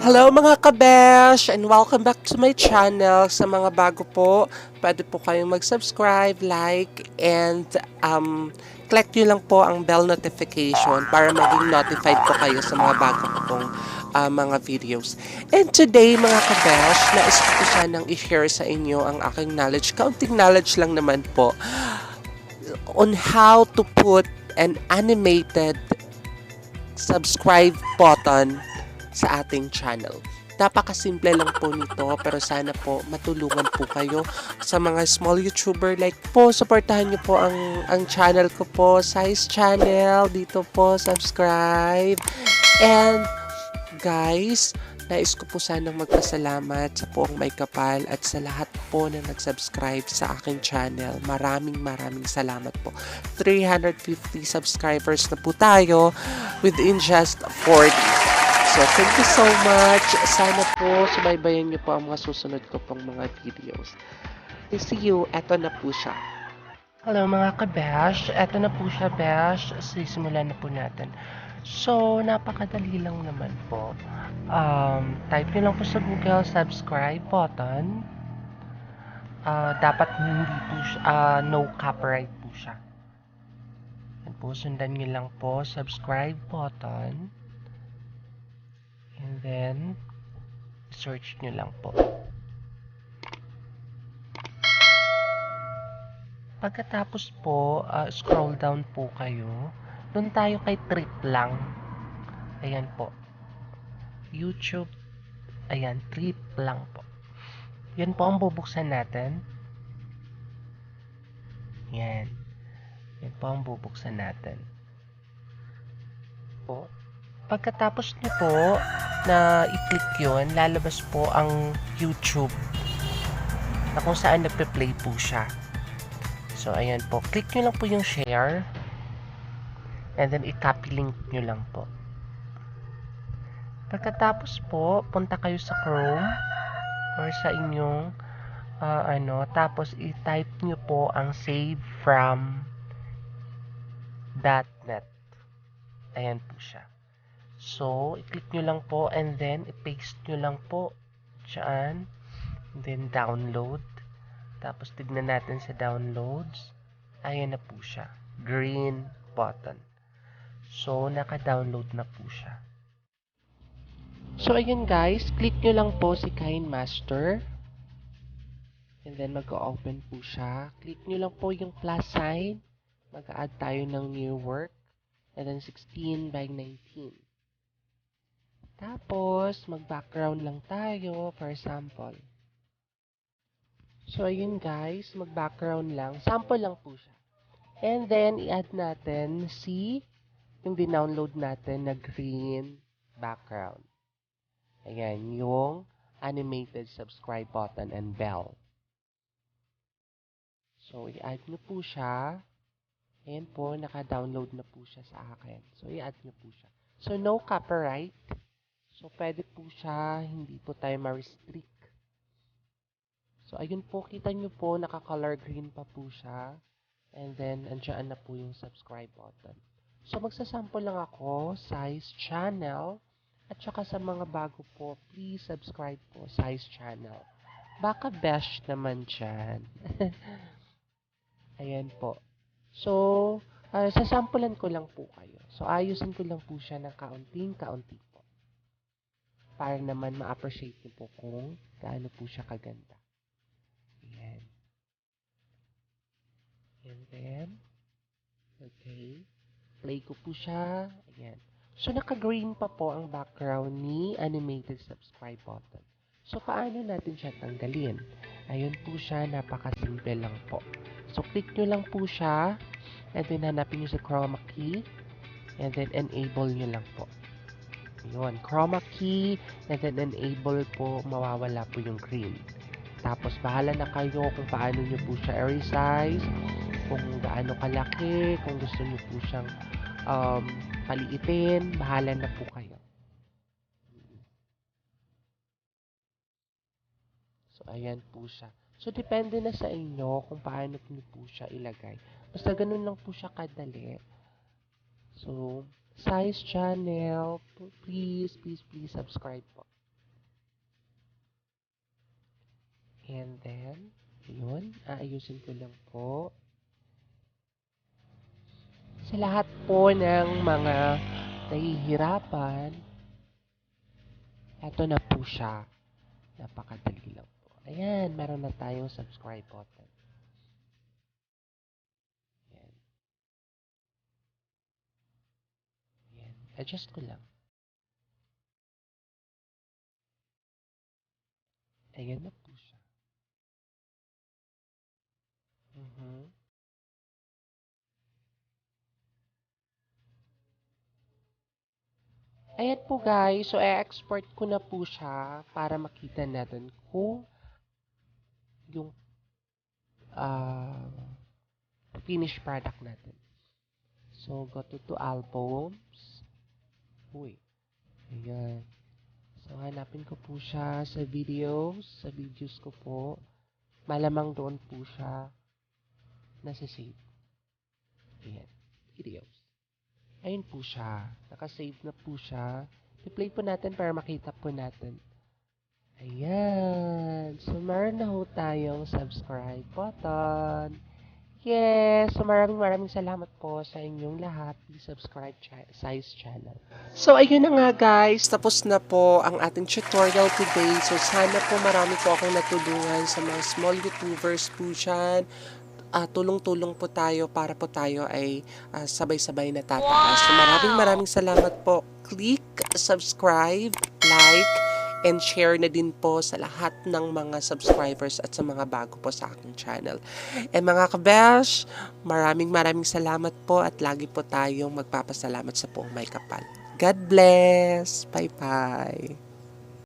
Hello mga kabesh and welcome back to my channel. Sa mga bago po, pwede po kayong mag-subscribe, like, and click nyo lang po ang bell notification para maging notified po kayo sa mga bago ko pong mga videos. And today mga kabesh, nais ko po sanang i-share sa inyo ang aking knowledge. Kaunting knowledge lang naman po on how to put an animated subscribe button sa ating channel. Napakasimple lang po nito pero sana po matulungan po kayo sa mga small YouTuber like po. Supportahan niyo po ang channel ko po, Cye'S channel. Dito po, subscribe. And guys, nais ko po sanang magpasalamat sa poong may kapal at sa lahat po na nag-subscribe sa aking channel. Maraming salamat po. 350 subscribers na po tayo within just 40. So, thank you so much. Sana po subaybayan niyo po ang mga susunod ko pong mga videos. See you. Eto na po siya. Hello mga ka-bash. Eto na po siya, bash. Sisimulan na po natin. So, napakadali lang naman po. Type nyo lang po sa Google subscribe button. Dapat hindi po siya, no copyright po siya. Yan po, sundan nyo lang po subscribe button. And then, search nyo lang po. Pagkatapos po, scroll down po kayo. Doon tayo kay trip lang. Ayan po. YouTube. Ayan, trip lang po. Yan po ang bubuksan natin. Yan. Yan po ang bubuksan natin. Po. Pagkatapos nyo po na i-click yun, lalabas po ang YouTube na kung saan nagpe-play po siya. So, ayan po. Click nyo lang po yung share and then i-copy link nyo lang po. Pagkatapos po, punta kayo sa Chrome or sa inyong tapos i-type nyo po ang save from .net. Ayan po siya. So, i-click nyo lang po and then i-paste nyo lang po dyan. And then download. Tapos tignan natin sa downloads. Ayan na po siya. Green button. So, naka-download na po siya. So, ayun guys. Click nyo lang po si Kinemaster. And then, mag-open po siya. Click nyo lang po yung plus sign. Mag-add tayo ng new work. And then, 16 by 19. Tapos, mag-background lang tayo, for example. So, ayun guys, mag-background lang. Sample lang po siya. And then, i-add natin yung dinownload natin na green background. Ayan, yung animated subscribe button and bell. So, i-add nyo po siya. Ayan po, naka-download na po siya sa akin. So, i-add nyo po siya. So, no copyright. So, pwede po siya, hindi po tayo ma-restrict. So, ayun po, kita nyo po, naka-color green pa po siya. And then, andyan na po yung subscribe button. So, magsasample lang ako, Cye'S channel. At saka sa mga bago po, please subscribe po, Cye'S channel. Baka besh naman dyan. Ayan po. So, sasampulan ko lang po kayo. So, ayusin ko lang po siya ng kaunting-kaunti po. Para naman ma-appreciate niyo po kung gaano po siya kaganda. Ayan. And then, okay. Play ko po siya. Ayan. So, naka-green pa po ang background ni animated subscribe button. So, paano natin siya tanggalin? Ayun po siya, napakasimple lang po. So, click nyo lang po siya. And then, hanapin nyo sa chroma key. And then, enable nyo lang po. Yun, chroma key. And then, enable po, mawawala po yung green. Tapos, bahala na kayo kung paano nyo po siya resize. Kung gaano kalaki. Kung gusto nyo po siyang paliitin. Bahala na po kayo. So, ayan po siya. So, depende na sa inyo kung paano nyo po siya ilagay. Basta ganun lang po siya kadali. So, Cye'S channel, please subscribe po. And then, yun, aayusin ko lang po. Sa lahat po ng mga nahihirapan, eto na po siya. Napakadali lang po. Ayan, meron na tayong subscribe button. Ayan. Ayan. Adjust ko lang. Ayan na po siya. Mhm. Ayan po guys, so i-export ko na po siya para makita natin kung yung uh, finished product natin. So, go to albums. Uy, ayan. So, hanapin ko po siya sa videos. Sa videos ko po. Malamang doon po siya nasa-save. Ayan. Videos. Ayun po siya. Naka-save na po siya. I-play po natin para makita po natin. Ayan. So, meron na ho tayong subscribe button. Yes! So, maraming salamat po sa inyong lahat. Please subscribe Cye'S channel. So, ayun na nga guys. Tapos na po ang ating tutorial today. So, sana po marami po akong natulungan sa mga small YouTubers po dyan. Tulong-tulong po tayo para po tayo ay sabay-sabay na tataas. So, maraming salamat po. Click subscribe, like, and share na din po sa lahat ng mga subscribers at sa mga bago po sa aking channel. And mga kabesh, maraming salamat po at lagi po tayong magpapasalamat sa poong may kapal. God bless! Bye-bye!